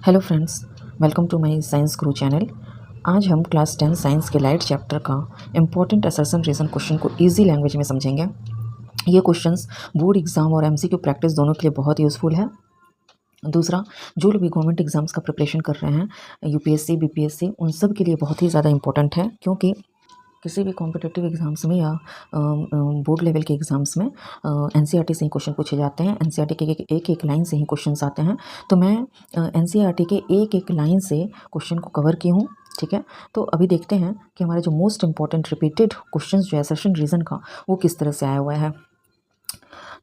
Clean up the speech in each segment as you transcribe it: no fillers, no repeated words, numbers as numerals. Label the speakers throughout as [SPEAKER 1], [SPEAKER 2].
[SPEAKER 1] Hello friends, welcome to my science Guru channel. आज हम class 10 science के लाइट चैप्टर का इम्पॉर्टेंट असर्शन रीज़न क्वेश्चन को इजी लैंग्वेज में समझेंगे। ये क्वेश्चंस बोर्ड एग्जाम और एमसीक्यू प्रैक्टिस दोनों के लिए बहुत यूज़फुल है। दूसरा, जो लोग भी गवर्नमेंट एग्जाम्स का प्रिपरेशन कर रहे हैं, यूपीएससी बीपीएससी, उन सब के लिए बहुत ही ज़्यादा इंपॉर्टेंट है, क्योंकि किसी भी कॉम्पिटिटिव एग्ज़ाम्स में या बोर्ड लेवल के एग्ज़ाम्स में एनसीईआरटी से ही क्वेश्चन पूछे जाते हैं। एनसीईआरटी के एक एक लाइन से ही क्वेश्चंस आते हैं। तो मैं एनसीईआरटी के एक एक लाइन से क्वेश्चन को कवर की हूँ। ठीक है, तो अभी देखते हैं कि हमारे जो मोस्ट इंपॉर्टेंट रिपीटेड क्वेश्चंस जो है सेशन रीज़न का, वो किस तरह से आया हुआ है।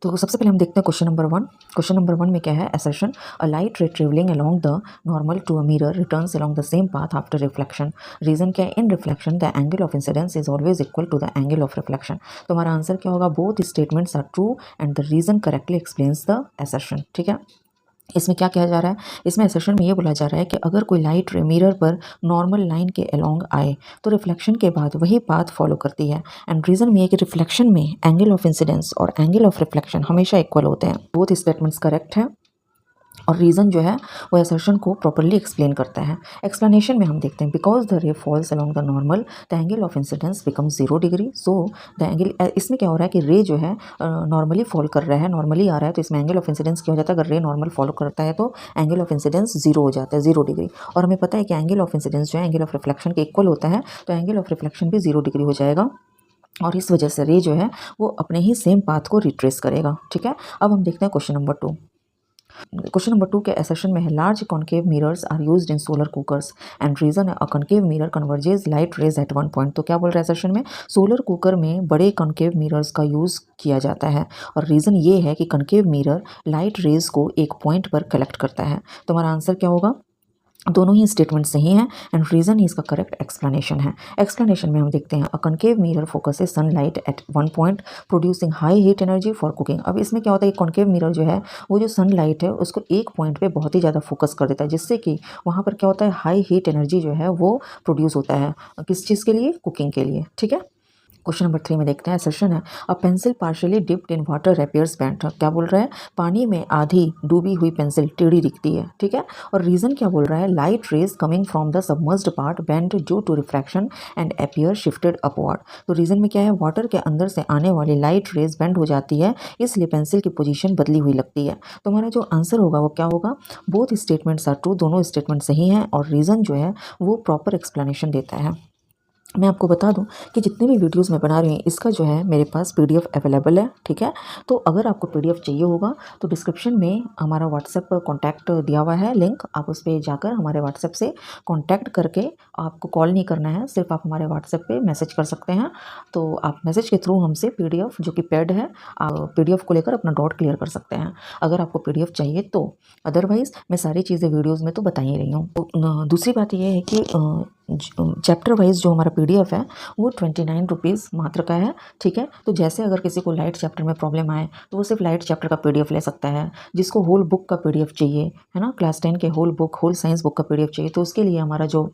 [SPEAKER 1] तो सबसे पहले हम देखते हैं क्वेश्चन नंबर 1। क्वेश्चन नंबर 1 में क्या है? Assertion, a light ray travelling along the normal to a mirror returns along the same path after reflection. Reason क्या है? In reflection the angle of incidence is always equal to the angle of reflection. तो हमारा answer क्या होगा? Both statements are true and the reason correctly explains the assertion. ठीक है, इसमें क्या किया जा रहा है? इसमें एसेशन में ये बोला जा रहा है कि अगर कोई लाइट रे मिरर पर नॉर्मल लाइन के अलोंग आए तो रिफ्लेक्शन के बाद वही पाथ फॉलो करती है। एंड रीज़न में है कि रिफ्लेक्शन में एंगल ऑफ इंसिडेंस और एंगल ऑफ रिफ्लेक्शन हमेशा इक्वल होते हैं। बोथ स्टेटमेंट्स करेक्ट है और रीज़न जो है वो असर्शन को प्रॉपरली एक्सप्लेन करता है। एक्सप्लेनेशन में हम देखते हैं, because the ray falls along the normal the angle of incidence becomes 0 degree. So the angle, इसमें क्या हो रहा है कि रे जो है नॉर्मली फॉल कर रहा है, नॉर्मली आ रहा है, तो इसमें एंगल ऑफ इंसिडेंस क्या हो जाता है? अगर रे नॉर्मल फॉलो करता है तो एंगल ऑफ इंसिडेंस 0 हो जाता है, 0 डिग्री। और हमें पता है कि एंगल ऑफ इंसिडेंस जो है एंगल ऑफ रिफ्लेक्शन के इक्वल होता है, तो एंगल ऑफ रिफ्लेक्शन भी 0 डिग्री हो जाएगा और इस वजह से रे जो है वो अपने ही सेम पाथ को रिट्रेस करेगा। ठीक है, अब हम देखते हैं क्वेश्चन नंबर 2। क्वेश्चन नंबर 2 के एसेशन में है, large concave mirrors are used in solar cookers and reason a concave mirror converges light rays at one point. तो क्या बोल रहा है एसेशन में? सोलर कुकर में बड़े कॉन्केव मिरर्स का यूज़ किया जाता है और रीज़न ये है कि कॉन्केव मिरर लाइट रेज को एक पॉइंट पर कलेक्ट करता है। तो हमारा आंसर क्या होगा? दोनों ही स्टेटमेंट सही हैं एंड रीज़न ही इसका करेक्ट एक्सप्लेनेशन है। एक्सप्लेनेशन में हम देखते हैं, a concave mirror focuses sunlight at one point producing high heat energy for cooking. अब इसमें क्या होता है कि कॉन्केव मिरर जो है वो जो सनलाइट है उसको एक पॉइंट पे बहुत ही ज़्यादा फोकस कर देता है, जिससे कि वहाँ पर क्या होता है, हाई हीट एनर्जी जो है वो प्रोड्यूस होता है। किस चीज़ के लिए? कुकिंग के लिए। ठीक है, क्वेश्चन नंबर 3 में देखते हैं, सेशन है, a pencil partially dipped in water appears bent. क्या बोल रहा है? पानी में आधी डूबी हुई पेंसिल टेढ़ी दिखती है। ठीक है, और रीज़न क्या बोल रहा है? Light rays coming from the submerged part bent due to refraction and appear shifted upward. तो रीज़न में क्या है? वाटर के अंदर से आने वाली लाइट रेज बेंड हो जाती है, इसलिए पेंसिल की पोजीशन बदली हुई लगती है। तो हमारा जो आंसर होगा वो क्या होगा? बोथ स्टेटमेंट्स आर ट्रू, दोनों स्टेटमेंट सही हैं और रीज़न जो है वो प्रॉपर एक्सप्लेनेशन देता है। मैं आपको बता दूं कि जितने भी वीडियोस मैं बना रही हूँ इसका जो है मेरे पास पीडीएफ अवेलेबल है। ठीक है, तो अगर आपको पीडीएफ चाहिए होगा तो डिस्क्रिप्शन में हमारा व्हाट्सएप कॉन्टैक्ट दिया हुआ है लिंक, आप उस पर जाकर हमारे व्हाट्सएप से कॉन्टैक्ट करके, आपको कॉल नहीं करना है, सिर्फ आप हमारे व्हाट्सएप पे मैसेज कर सकते हैं। तो आप मैसेज के थ्रू हमसे पीडीएफ जो कि पेड है, आप पीडीएफ को लेकर अपना डाउट क्लियर कर सकते हैं अगर आपको पीडीएफ चाहिए तो। अदरवाइज़ मैं सारी चीज़ें वीडियोज़ में तो बता ही रही हूँ। तो दूसरी बात यह है कि चैप्टर वाइज जो हमारा पीडीएफ है वो 29 रुपीज़ मात्र का है। ठीक है, तो जैसे अगर किसी को लाइट चैप्टर में प्रॉब्लम आए तो वो सिर्फ लाइट चैप्टर का पीडीएफ ले सकता है। जिसको होल बुक का पीडीएफ चाहिए है ना, क्लास 10 के whole book, whole science book का पीडीएफ चाहिए, तो उसके लिए हमारा जो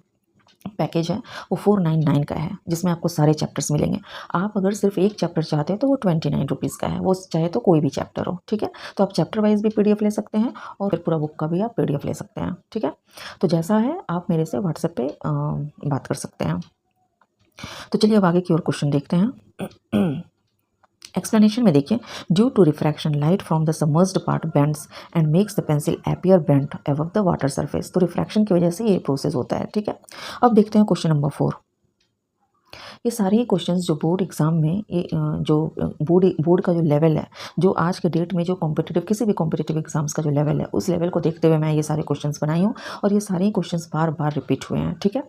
[SPEAKER 1] पैकेज है वो 499 का है, जिसमें आपको सारे चैप्टर्स मिलेंगे। आप अगर सिर्फ एक चैप्टर चाहते हैं तो वो 29 रुपीज़ का है, वो चाहे तो कोई भी चैप्टर हो। ठीक है, तो आप चैप्टर वाइज भी पीडीएफ ले सकते हैं और फिर पूरा बुक का भी आप पीडीएफ ले सकते हैं। ठीक है, तो जैसा है आप मेरे से व्हाट्सएप पे बात कर सकते हैं। तो चलिए अब आगे की ओर क्वेश्चन देखते हैं। एक्सप्लेनेशन में देखिए, due to refraction light from the submerged part bends and makes the pencil appear bent above the water surface. तो रिफ्रैक्शन की वजह से ये प्रोसेस होता है। ठीक है, अब देखते हैं क्वेश्चन नंबर 4। ये सारे ही क्वेश्चंस जो बोर्ड एग्जाम में ये जो बोर्ड का जो लेवल है, जो आज के डेट में जो कॉम्पिटिटिव, किसी भी कॉम्पिटिटिव एग्जाम्स का जो लेवल है, उस लेवल को देखते हुए मैं ये सारे क्वेश्चंस बनाई हूँ और ये सारे ही क्वेश्चंस बार बार रिपीट हुए हैं। ठीक है,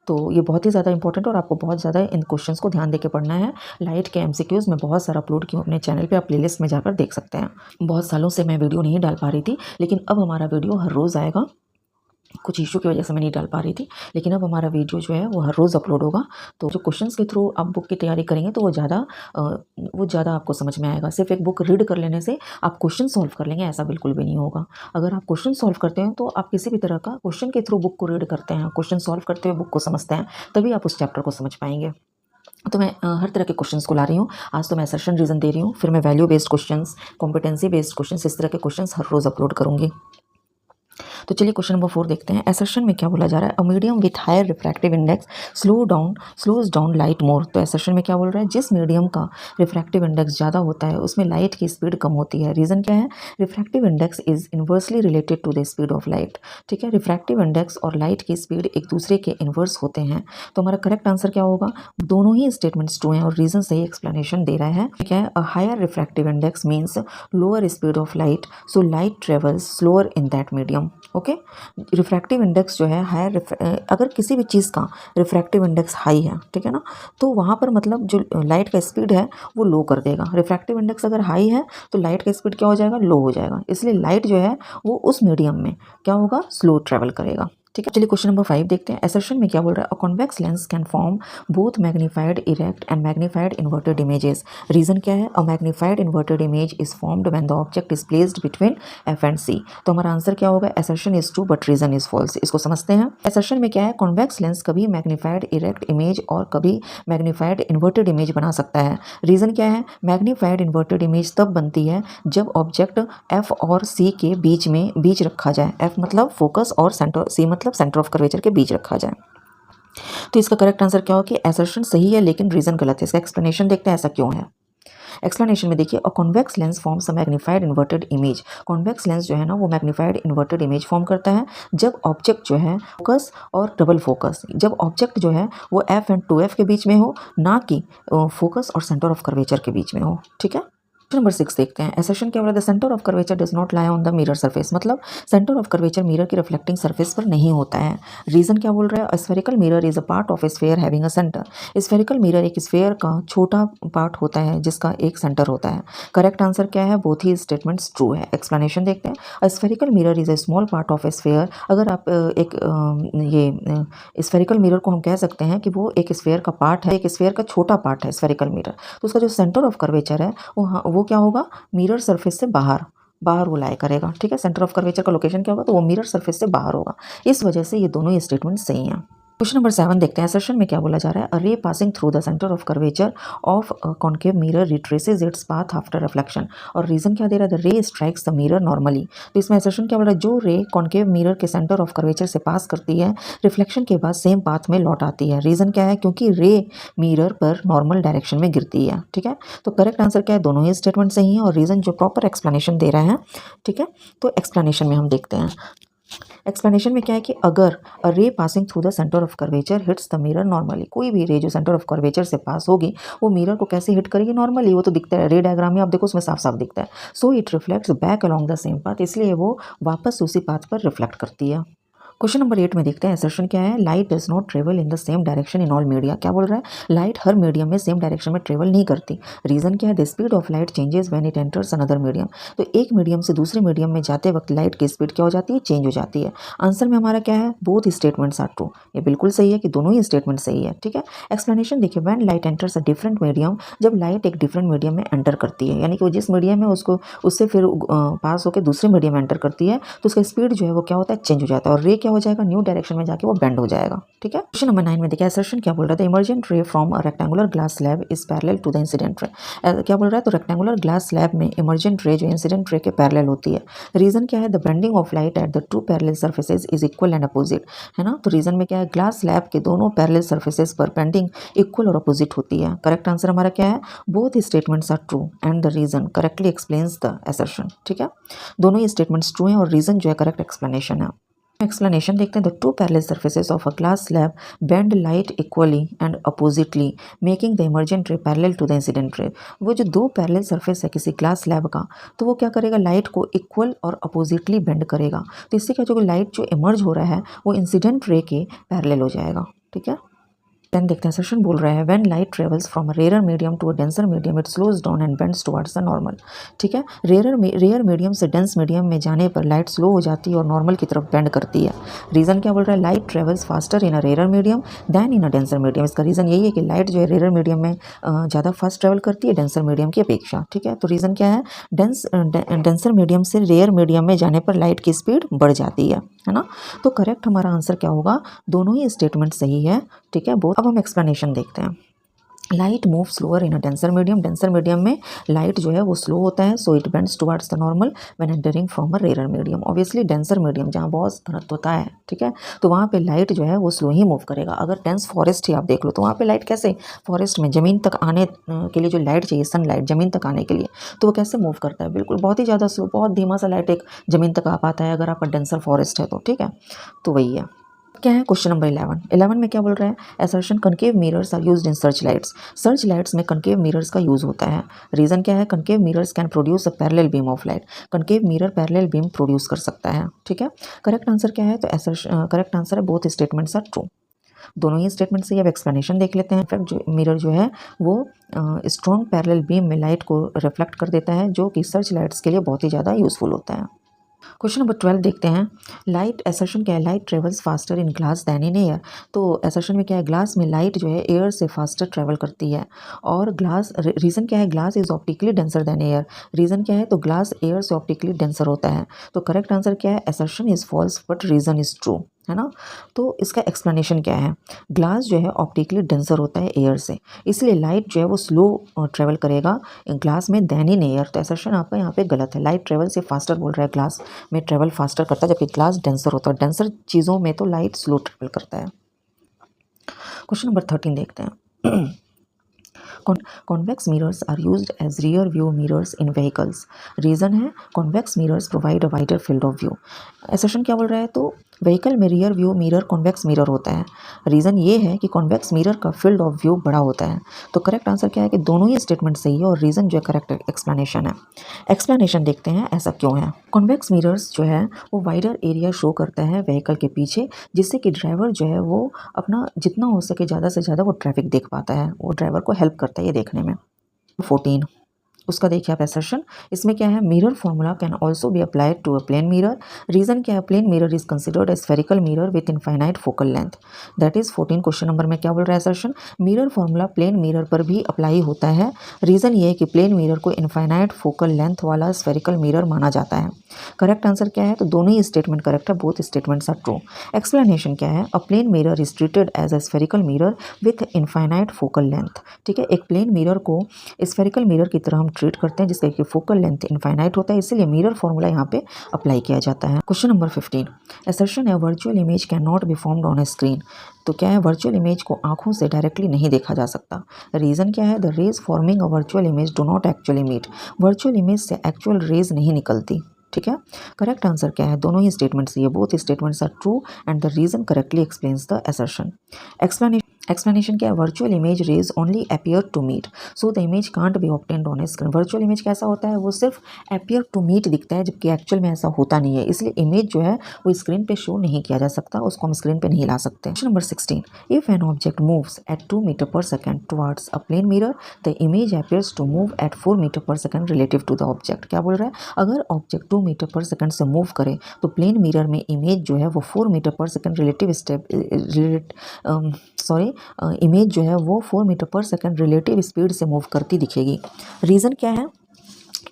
[SPEAKER 1] तो ये बहुत ही ज़्यादा इंपॉर्टेंट और आपको बहुत ज़्यादा इन क्वेश्चंस को ध्यान देकर पढ़ना है। लाइट के एमसीक्यूज़ में बहुत सारा अपलोड की हूँ अपने चैनल पर, आप प्लेलिस्ट में जाकर देख सकते हैं। बहुत सालों से मैं वीडियो नहीं डाल पा रही थी, लेकिन अब हमारा वीडियो हर रोज़ आएगा। कुछ इशू की वजह से मैं नहीं डाल पा रही थी, लेकिन अब हमारा वीडियो जो है वो हर रोज़ अपलोड होगा। तो जो क्वेश्चंस के थ्रू आप बुक की तैयारी करेंगे तो वो ज़्यादा आपको समझ में आएगा। सिर्फ एक बुक रीड कर लेने से आप क्वेश्चन सॉल्व कर लेंगे, ऐसा बिल्कुल भी नहीं होगा। अगर आप क्वेश्चन सॉल्व करते हैं तो आप किसी भी तरह का क्वेश्चन के थ्रू बुक को रीड करते हैं, क्वेश्चन सॉल्व करते हुए बुक को समझते हैं, तभी आप उस चैप्टर को समझ पाएंगे। तो मैं हर तरह के क्वेश्चंस को ला रही हूँ। आज तो मैं सेशन रीज़न दे रही हूँ, फिर मैं value based questions, competency based questions, इस तरह के क्वेश्चंस हर रोज़ अपलोड करूँगी। तो चलिए क्वेश्चन नंबर 4 देखते हैं। असर्शन में क्या बोला जा रहा है, a medium with higher refractive index slows down light more. तो असर्शन में क्या बोल रहा है, जिस मीडियम का रिफ्रैक्टिव इंडेक्स ज़्यादा होता है उसमें लाइट की स्पीड कम होती है। रीज़न क्या है, refractive index is inversely related to the speed of light. ठीक है, रिफ्रैक्टिव इंडेक्स और लाइट की स्पीड एक दूसरे के इन्वर्स होते हैं। तो हमारा करेक्ट आंसर क्या होगा, दोनों ही स्टेटमेंट्स ट्रू हैं और रीजन सही एक्सप्लेनेशन दे रहा है। ठीक है, a higher refractive index means lower speed of light, so light travels slower in that medium. Okay, refractive index जो है हायर, अगर किसी भी चीज़ का रिफ्रैक्टिव इंडेक्स हाई है, ठीक है ना, तो वहाँ पर मतलब जो लाइट का स्पीड है वो लो कर देगा। रिफ्रैक्टिव इंडेक्स अगर हाई है तो लाइट का स्पीड क्या हो जाएगा, लो हो जाएगा। इसलिए लाइट जो है वो उस मीडियम में क्या होगा, स्लो ट्रेवल करेगा। ठीक है, चलिए क्वेश्चन नंबर 5 देखते हैं। असर्शन में क्या बोल रहा है, a convex lens can form both magnified erect and magnified inverted images. Reason क्या है, a magnified inverted image is formed when the object is placed between F and C. तो हमारा आंसर क्या होगा, assertion is true but reason is false. इसको समझते हैं। Assertion में क्या है, कॉन्वेक्स लेंस कभी मैग्नीफाइड इरेक्ट इमेज और कभी मैग्नीफाइड इन्वर्टेड इमेज बना सकता है। रीजन क्या है, मैग्नीफाइड इन्वर्टेड इमेज तब बनती है जब ऑब्जेक्ट एफ और सी के बीच रखा जाए। एफ मतलब फोकस और सेंटर, सी मतलब सेंटर ऑफ कर्वेचर के बीच रखा जाए। तो इसका करेक्ट आंसर क्या होगा कि असर्शन सही है लेकिन रीजन गलत है। इसका एक्सप्लेनेशन देखते हैं ऐसा क्यों है। एक्सप्लेनेशन में देखिए, अ convex lens forms a magnified inverted image. Convex lens जो है ना वो मैग्नीफाइड इन्वर्टेड इमेज फॉर्म करता है जब ऑब्जेक्ट जो है फोकस और डबल फोकस, जब ऑब्जेक्ट जो है वो एफ एंड 2f के बीच में हो, ना कि फोकस और सेंटर ऑफ कर्वेचर के बीच में हो। ठीक है, नंबर 6 देखते हैं। असर्शन क्या बोला, the centre of curvature does not lie on the mirror surface. मतलब सेंटर ऑफ कर्वेचर मिरर की रिफ्लेक्टिंग सरफेस पर नहीं होता है। रीजन क्या बोल रहा है, spherical mirror is a part of A sphere having a centre. Spherical mirror एक स्फेयर का छोटा पार्ट होता है जिसका एक सेंटर होता है। करेक्ट आंसर क्या है, बोथ ही स्टेटमेंट्स ट्रू है। एक्सप्लेनेशन देखते हैं। Spherical mirror is a small part of A sphere. अगर आप ये स्फेरिकल मिरर को हम कह सकते हैं कि वो एक स्फेयर का पार्ट है, एक स्फेयर का छोटा पार्ट है स्फेरिकल मिरर। तो उसका जो सेंटर ऑफ कर्वेचर है वो क्या होगा, मिरर सरफेस से बाहर वो लाई करेगा। ठीक है, सेंटर ऑफ कर्वेचर का लोकेशन क्या होगा, तो वो मिरर सरफेस से बाहर होगा। इस वजह से ये दोनों ही स्टेटमेंट सही हैं। क्वेश्चन नंबर 7 देखते हैं। असर्शन में क्या बोला जा रहा है, a ray passing through the centre of curvature of concave mirror retraces its path after reflection. और रीजन क्या दे रहा है, द रे स्ट्राइक्स द मिरर नॉर्मली। तो इसमें असर्शन क्या बोल रहा है, जो रे कॉन्केव मिरर के सेंटर ऑफ कर्वेचर से पास करती है रिफ्लेक्शन के बाद सेम पाथ में लौट आती है। रीजन क्या है, क्योंकि रे मिरर पर नॉर्मल डायरेक्शन में गिरती है। ठीक है, तो करेक्ट आंसर क्या है, दोनों ही स्टेटमेंट सही है और रीजन जो प्रॉपर एक्सप्लेनेशन दे रहा है। ठीक है, तो एक्सप्लेनेशन में हम देखते हैं। एक्सप्लेनेशन में क्या है कि अगर a ray passing through the centre of curvature hits the mirror normally, कोई भी रे जो सेंटर ऑफ कर्वेचर से पास होगी वो मिरर को कैसे हिट करेगी, नॉर्मली। वो तो दिखता है रे डायग्राम में, आप देखो उसमें साफ साफ दिखता है। So it reflects back along the same path, इसलिए वो वापस उसी पाथ पर रिफ्लेक्ट करती है। क्वेश्चन नंबर 8 में देखते हैं। असर्शन क्या है, light does not travel in the same direction in all media. क्या बोल रहा है, लाइट हर मीडियम में सेम डायरेक्शन में ट्रेवल नहीं करती। रीजन क्या है, the speed of light changes when it enters another medium. तो एक मीडियम से दूसरे मीडियम में जाते वक्त लाइट की स्पीड क्या हो जाती है, चेंज हो जाती है। आंसर में हमारा क्या है, बोथ स्टेटमेंट्स आर ट्रू। ये बिल्कुल सही है कि दोनों ही स्टेटमेंट सही है। ठीक है, एक्सप्लेनेशन देखिए, when light enters a different medium, जब लाइट एक डिफरेंट मीडियम में एंटर करती है, यानी कि वो जिस मीडियम में उसको उससे फिर पास होकर दूसरे मीडियम में एंटर करती है, तो उसका स्पीड जो है वो क्या होता है, चेंज हो जाता है और रे क्या हो जाएगा, न्यू डायरेक्शन में जाके वो बेंड हो जाएगा। ठीक है, क्वेश्चन नंबर 9 में देखिए। असर्शन क्या बोल रहा है, the emergent ray from a rectangular glass slab is parallel to the incident ray. क्या बोल रहा है, तो रेक्टेंगुलर ग्लास स्लैब में इमर्जेंट रे जो इंसिडेंट रे के पैरेलल होती है। रीजन क्या है, the bending of light at the two parallel surfaces is equal and opposite, है ना। तो रीजन में क्या है, ग्लास स्लैब के दोनों पैरेलल सर्फेसेज पर बेंडिंग इक्वल और अपोजिट होती है। करेक्ट आंसर हमारा क्या है, both statements are true and the reason correctly explains the assertion. ठीक है, दोनों ही स्टेटमेंट्स ट्रू हैं और रीजन जो है करेक्ट एक्सप्लेनेशन है। एक्सप्लेनेशन देखते हैं। The two parallel surfaces of a glass slab bend light equally and oppositely making the emergent ray parallel to the incident ray. वो जो दो पैरेलल सर्फेस है किसी ग्लास स्लैब का, तो वो क्या करेगा, लाइट को इक्वल और अपोजिटली बेंड करेगा। तो इससे क्या जो लाइट जो इमर्ज हो रहा है वो इंसिडेंट रे के पैरेलल हो जाएगा। ठीक है, देन देखते हैं। सेशन बोल रहा है, when light travels from a rare medium to a denser medium it slows down and bends towards the normal. ठीक है, रेयर मीडियम से डेंस मीडियम में जाने पर लाइट स्लो हो जाती है और नॉर्मल की तरफ बेंड करती है। रीजन क्या बोल रहा है, light travels faster in a rare medium then in a denser medium. इसका रीजन यही है कि लाइट जो है रेयर मीडियम में ज़्यादा फास्ट ट्रेवल करती है डेंसर मीडियम की अपेक्षा। ठीक है, तो रीजन क्या है, डेंसर मीडियम से रेयर मीडियम में जाने पर लाइट की स्पीड बढ़ जाती है ना। तो करेक्ट हमारा आंसर क्या होगा, दोनों ही स्टेटमेंट सही है। ठीक है, बहुत। अब हम एक्सप्लेनेशन देखते हैं। Light move slower in a denser medium में लाइट जो है वो स्लो होता है, so it bends towards the normal when entering from a rare medium. Obviously denser medium जहाँ बहुत घनत्व होता है, ठीक है, तो वहाँ पे लाइट जो है वो स्लो ही मूव करेगा। अगर डेंस फॉरेस्ट ही आप देख लो तो वहाँ पे लाइट कैसे, फॉरेस्ट में ज़मीन तक आने के लिए जो लाइट चाहिए, सनलाइट ज़मीन तक आने के लिए, तो वो कैसे मूव करता है, बिल्कुल बहुत ही ज़्यादा स्लो, बहुत धीमा सा लाइट एक ज़मीन तक आ पाता है अगर आपका डेंसर फॉरेस्ट है तो, ठीक है, तो वही है। क्या है क्वेश्चन नंबर 11 में क्या बोल रहा है, assertion concave mirrors are used in search lights में कनकेव मिरर्स का यूज होता है। रीजन क्या है, concave mirrors can produce a parallel beam of light, concave mirror parallel beam produce कर सकता है, ठीक है। करेक्ट आंसर क्या है, तो करेक्ट आंसर है बोथ स्टेटमेंट्स आर ट्रू, दोनों ही स्टेटमेंट से। अब एक्सप्लेनेशन देख लेते हैं। इनफैक्ट जो मिरर जो है वो स्ट्रॉन्ग पैरेलल बीम में लाइट को रिफ्लेक्ट कर देता है, जो कि सर्च लाइट्स के लिए बहुत ही ज़्यादा यूजफुल होता है। क्वेश्चन नंबर 12 देखते हैं। लाइट असर्शन क्या है, light travels faster in glass than in air. तो असर्शन में क्या है, ग्लास में लाइट जो है एयर से फास्टर ट्रेवल करती है। और ग्लास, रीज़न क्या है, glass is optically denser than air. Reason क्या है, तो ग्लास एयर से ऑप्टिकली डेंसर होता है। तो करेक्ट आंसर क्या है, assertion is false but reason is true, है ना। तो इसका एक्सप्लेनेशन क्या है, ग्लास जो है ऑप्टिकली डेंसर होता है एयर से, इसलिए लाइट जो है वो स्लो ट्रेवल करेगा ग्लास में दैन इन एयर। तो असर्शन आपका यहाँ पे गलत है, लाइट ट्रेवल से फास्टर बोल रहा है, ग्लास में ट्रेवल फास्टर करता है, जबकि ग्लास डेंसर होता है। डेंसर चीज़ों में तो लाइट स्लो ट्रेवल करता है। क्वेश्चन नंबर 13 देखते हैं। Convex mirrors are used as rear view mirrors in vehicles. Reason है convex mirrors provide a wider field of view. Assertion क्या बोल रहा है, तो व्हीकल में rear view mirror convex mirror होता है। रीज़न ये है कि कॉन्वेक्स मिरर का फील्ड ऑफ व्यू बड़ा होता है। तो करेक्ट आंसर क्या है कि दोनों ही स्टेटमेंट सही है, और रीज़न जो है करेक्ट एक्सप्लेनेशन है। एक्सप्लेनेशन देखते हैं ऐसा क्यों है। कॉन्वेक्स मिरर्स जो है वो वाइडर एरिया शो करता है व्हीकल के पीछे, जिससे कि ड्राइवर जो है वो अपना जितना हो सके ज़्यादा से ज़्यादा वो ट्रैफिक देख पाता है, वो ड्राइवर को हेल्प करता है ये देखने में। 14 उसका देखिए आप एसर्शन, इसमें क्या है, mirror formula can also be applied to a plane mirror. Reason क्या है, plane mirror is considered a spherical mirror with infinite focal length. That is 14 question number में क्या बोल रहा है assertion, mirror formula plane mirror पर भी apply होता है। रीजन ये है कि प्लेन मिरर को इनफाइनाइट फोकल लेंथ वाला स्फेरिकल मिरर माना जाता है। करेक्ट आंसर क्या है, तो दोनों ही स्टेटमेंट करेक्ट है, both statements are true. Explanation क्या है, a plane mirror is treated as a spherical mirror with infinite focal length. ठीक है, एक प्लेन मिरर को स्फेरिकल मिरर की तरह हम ट्रीट करते हैं, जिसका कि फोकल लेंथ इनफाइनाइट होता है, इसलिए मिरर फॉर्मूला यहाँ पे अप्लाई किया जाता है। क्वेश्चन नंबर 15, असर्शन है virtual image can not be formed on a screen. तो क्या है, वर्चुअल इमेज को आंखों से डायरेक्टली नहीं देखा जा सकता। रीजन क्या है, the rays forming a virtual image do not actually meet. Virtual image से एक्चुअल रेज नहीं निकलती। ठीक है, करेक्ट आंसर क्या है, दोनों ही स्टेटमेंट्स, ये both statements are true and the reason correctly explains the assertion. Explanation क्या है, virtual image rays only appear to meet, so the image can't be obtained on a screen. Virtual image कैसा होता है, वो सिर्फ appear to meet दिखता है, जबकि एक्चुअल में ऐसा होता नहीं है, इसलिए इमेज जो है वो स्क्रीन पे शो नहीं किया जा सकता, उसको हम स्क्रीन पे नहीं ला सकते। Question number 16, if an object moves at 2 metre per second towards a plane mirror, the image appears to move at 4 metre per second relative to the object. क्या बोल रहा है, अगर ऑब्जेक्ट 2 मीटर पर सेकेंड से move करे तो plane mirror में image जो है वो 4 मीटर पर सेकेंड इमेज जो है वो 4 metre per second relative speed से मूव करती दिखेगी। रीज़न क्या है,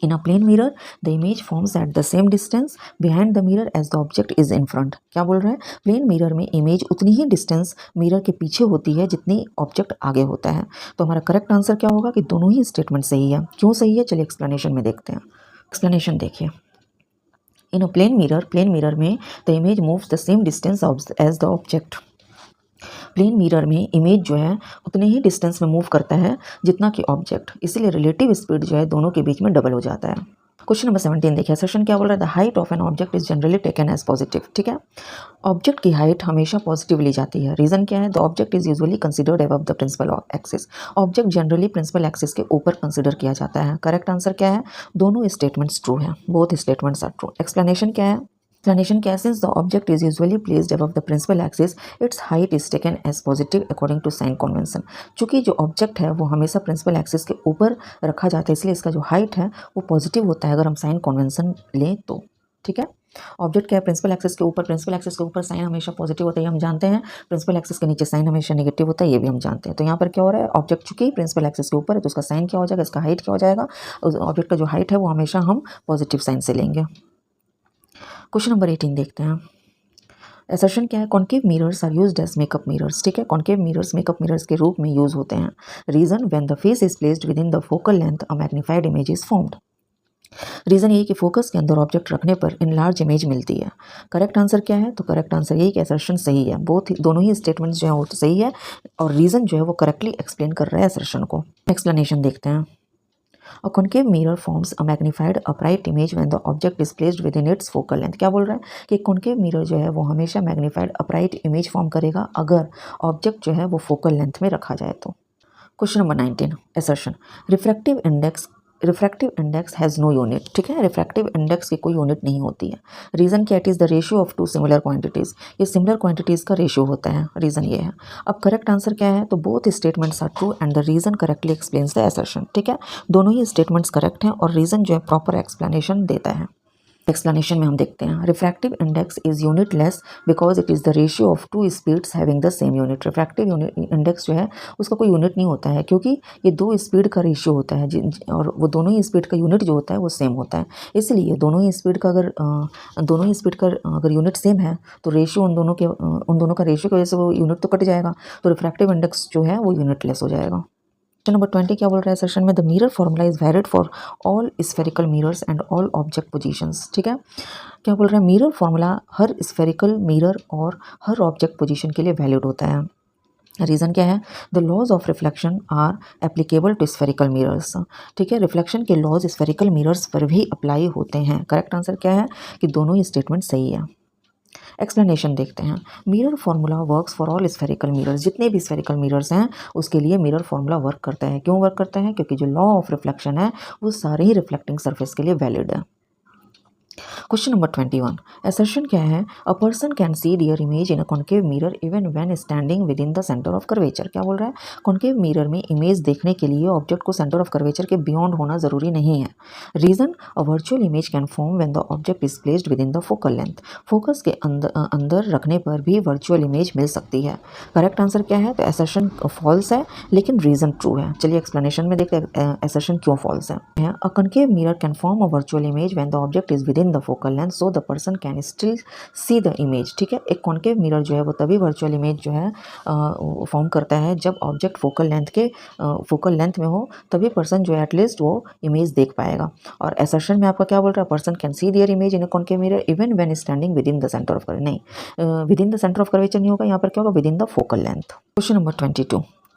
[SPEAKER 1] in a plane mirror the image forms at the same distance behind the mirror as the object is in front. क्या बोल रहा है, प्लेन मिरर में इमेज उतनी ही डिस्टेंस मिरर के पीछे होती है जितनी ऑब्जेक्ट आगे होता है। तो हमारा करेक्ट आंसर क्या होगा कि दोनों ही स्टेटमेंट सही है। क्यों सही है, चलिए एक्सप्लेनेशन में देखते हैं। एक्सप्लेनेशन देखिए, इन अ प्लेन मिरर में the image moves the same distance as the object. Plane mirror में इमेज जो है उतने ही डिस्टेंस में मूव करता है जितना कि ऑब्जेक्ट, इसलिए रिलेटिव स्पीड जो है दोनों के बीच में डबल हो जाता है। क्वेश्चन नंबर 17 देखिए, सेशन क्या बोल रहा है, the height of an object is generally taken as positive. ठीक है, ऑब्जेक्ट की हाइट हमेशा पॉजिटिव ली जाती है। रीजन क्या है, the object is usually considered above the principal axis. Object generally principal axis के ऊपर कंसिडर किया जाता है। करेक्ट आंसर क्या है, दोनों स्टेटमेंट्स ट्रू है, both statements are true. Explanation क्या है, explanation क्या है, since the object is usually placed above the principal axis, its height is taken as positive according to sign convention। चूंकि जो ऑब्जेक्ट है वो हमेशा प्रिंसिपल एक्सिस के ऊपर रखा जाता है, इसलिए इसका जो हाइट है वो पॉजिटिव होता है अगर हम साइन कन्वेंशन लें तो। ठीक है, ऑब्जेक्ट क्या है, प्रिंसिपल एक्सिस के ऊपर साइन हमेशा पॉजिटिव होता है, ये हम जानते हैं। प्रिंसिपल एक्सिस के नीचे साइन हमेशा नेगेटिव होता है, ये भी हम जानते हैं। तो यहाँ पर क्या हो रहा है, ऑब्जेक्ट चूंकि प्रिंसिपल एक्सिस के ऊपर है तो उसका साइन क्या हो जाएगा, इसका हाइट क्या हो जाएगा, ऑब्जेक्ट का जो हाइट है वो हमेशा हम पॉजिटिव साइन से लेंगे। क्वेश्चन नंबर 18 देखते हैं। एसर्शन क्या है, concave mirrors are used as makeup mirrors, ठीक है, कॉन्केव मिरर्स मेकअप मिरर्स के रूप में यूज होते हैं। Reason, when the face is placed within the focal length a magnified image is formed. Reason ये कि फोकस के अंदर ऑब्जेक्ट रखने पर इन लार्ज इमेज मिलती है। करेक्ट आंसर क्या है, तो करेक्ट आंसर यही कि असर्शन सही है, दोनों ही स्टेटमेंट्स जो है वो तो सही है और रीजन जो है वो करेक्टली एक्सप्लेन कर रहा है असर्शन को। एक्सप्लेनेशन देखते हैं। A concave mirror forms a magnified upright image when the object is placed within its focal length। क्या बोल रहा है कि concave mirror जो है वो हमेशा magnified upright image फॉर्म करेगा अगर ऑब्जेक्ट जो है वो फोकल लेंथ में रखा जाए तो। Question number 19, assertion, refractive index has no unit, ठीक है, रिफ्रैक्टिव इंडेक्स की कोई यूनिट नहीं होती है। रीज़न क्या, it is the ratio of two similar quantities, ये सिमिलर क्वांटिटीज़ का रेशियो होता है, रीज़न ये है। अब करेक्ट आंसर क्या है, तो both statements are true and the reason correctly explains the assertion, ठीक है, दोनों ही स्टेटमेंट्स करेक्ट हैं और रीज़न जो है प्रॉपर एक्सप्लेनेशन देता है। एक्सप्लेनेशन में हम देखते हैं, refractive index is unitless because it is the ratio of two speeds having the same unit. Refractive index जो है उसका कोई यूनिट नहीं होता है क्योंकि ये दो स्पीड का रेशियो होता है और वो दोनों ही स्पीड का यूनिट जो होता है वो सेम होता है, इसलिए दोनों ही स्पीड का अगर यूनिट सेम है तो रेशियो उन दोनों का रेशियो की वजह से वो यूनिट तो कट जाएगा, तो रिफ्रैक्टिव इंडेक्स जो है वो यूनिटलेस हो जाएगा। क्वेश्चन नंबर 20 क्या बोल रहा है सेशन में, the mirror formula is valid for all spherical mirrors and all object positions, ठीक है, क्या बोल रहा है, मिरर फॉर्मूला हर स्फेरिकल मिरर और हर ऑब्जेक्ट पोजीशन के लिए वैलिड होता है। रीज़न क्या है, the laws of reflection are applicable to spherical mirrors, ठीक है, रिफ्लेक्शन के लॉज स्फेरिकल मिरर्स पर भी अप्लाई होते हैं। करेक्ट आंसर क्या है कि दोनों ही स्टेटमेंट सही है। एक्सप्लेनेशन देखते हैं, mirror formula works for all spherical mirrors, जितने भी स्फेरिकल मिरर्स हैं उसके लिए मिरर फार्मूला वर्क करता है। क्यों वर्क करता है, क्योंकि जो लॉ ऑफ रिफ्लेक्शन है वो सारे ही रिफ्लेक्टिंग सरफेस के लिए वैलिड है। क्वेश्चन नंबर 21, असर्शन क्या है, a person can see their image in a concave mirror even when standing within the centre of curvature. क्या बोल रहा है, कॉन्केव मिरर में इमेज देखने के लिए ऑब्जेक्ट को सेंटर ऑफ कर्वेचर के बियॉन्ड होना जरूरी नहीं है। Reason, a virtual image can form when the object is placed within the focal length, focus के अंदर रखने पर भी वर्चुअल इमेज मिल सकती है। करेक्ट आंसर क्या है, तो असर्शन फॉल्स है लेकिन रीजन ट्रू है। चलिए एक्सप्लेनेशन में देखते हैं असर्शन क्यों फॉल्स है। अ concave mirror can form a virtual image when the object is with in the focal length so the person can still see the image, ठीक है, एक कॉन्केव मिरर जो है वो तभी वर्चुअल इमेज जो है फॉर्म करता है जब ऑब्जेक्ट फोकल लेंथ में हो, तभी पर्सन जो है एटलीस्ट वो इमेज देख पाएगा। और असर्शन में आपका क्या बोल रहा है, person can see their image in a concave mirror even when standing within the centre of curvature, नहीं, within the centre of curvature नहीं होगा, यहाँ पर क्या होगा, within the focal length. Question number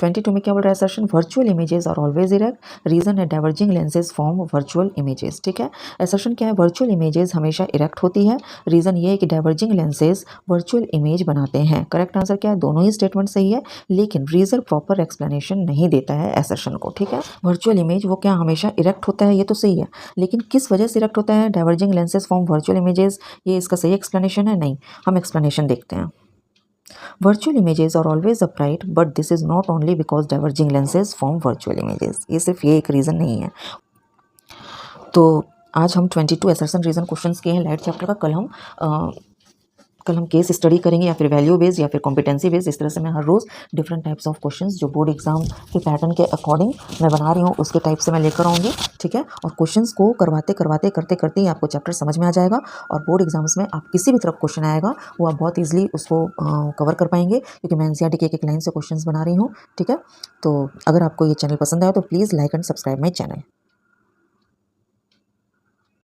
[SPEAKER 1] 22 में क्या बोल रहा है assertion, virtual images are always erect, reason है diverging lenses form virtual images, ठीक है, असर्शन क्या है, वर्चुअल इमेजेस हमेशा इरेक्ट होती है, रीजन ये है कि डाइवर्जिंग लेंसेज वर्चुअल इमेज बनाते हैं। करेक्ट आंसर क्या है, दोनों ही स्टेटमेंट सही है लेकिन रीजन प्रॉपर एक्सप्लेनेशन नहीं देता है असर्शन को, ठीक है, वर्चुअल इमेज वो क्या हमेशा इरेक्ट होता है ये तो सही है, लेकिन किस वजह से इरेक्ट होता है, diverging lenses form virtual images, ये इसका सही एक्सप्लेनेशन है, नहीं, हम एक्सप्लेनेशन देखते हैं। Virtual images are always upright, but this is not only because diverging lenses form virtual images। ये सिर्फ ये एक रीज़न नहीं है। तो आज हम 22 असर्शन रीज़न क्वेश्चंस किए हैं लाइट चैप्टर का। कल हम केस स्टडी करेंगे या फिर वैल्यू बेस्ड या फिर कॉम्पिटेंसी बेस्ड। इस तरह से मैं हर रोज़ डिफरेंट टाइप्स ऑफ क्वेश्चंस जो बोर्ड एग्जाम के पैटर्न के अकॉर्डिंग मैं बना रही हूँ उसके टाइप से मैं लेकर आऊँगी, ठीक है, और क्वेश्चंस को करते ही आपको चैप्टर समझ में आ जाएगा और बोर्ड एग्जाम्स में आप किसी भी तरफ क्वेश्चन आएगा वो आप बहुत ईजिली उसको कवर कर पाएंगे क्योंकि मैं एनसीईआरटी के एक लाइन से क्वेश्चन बना रही हूँ, ठीक है। तो अगर आपको ये चैनल पसंद आया तो please like and subscribe my channel.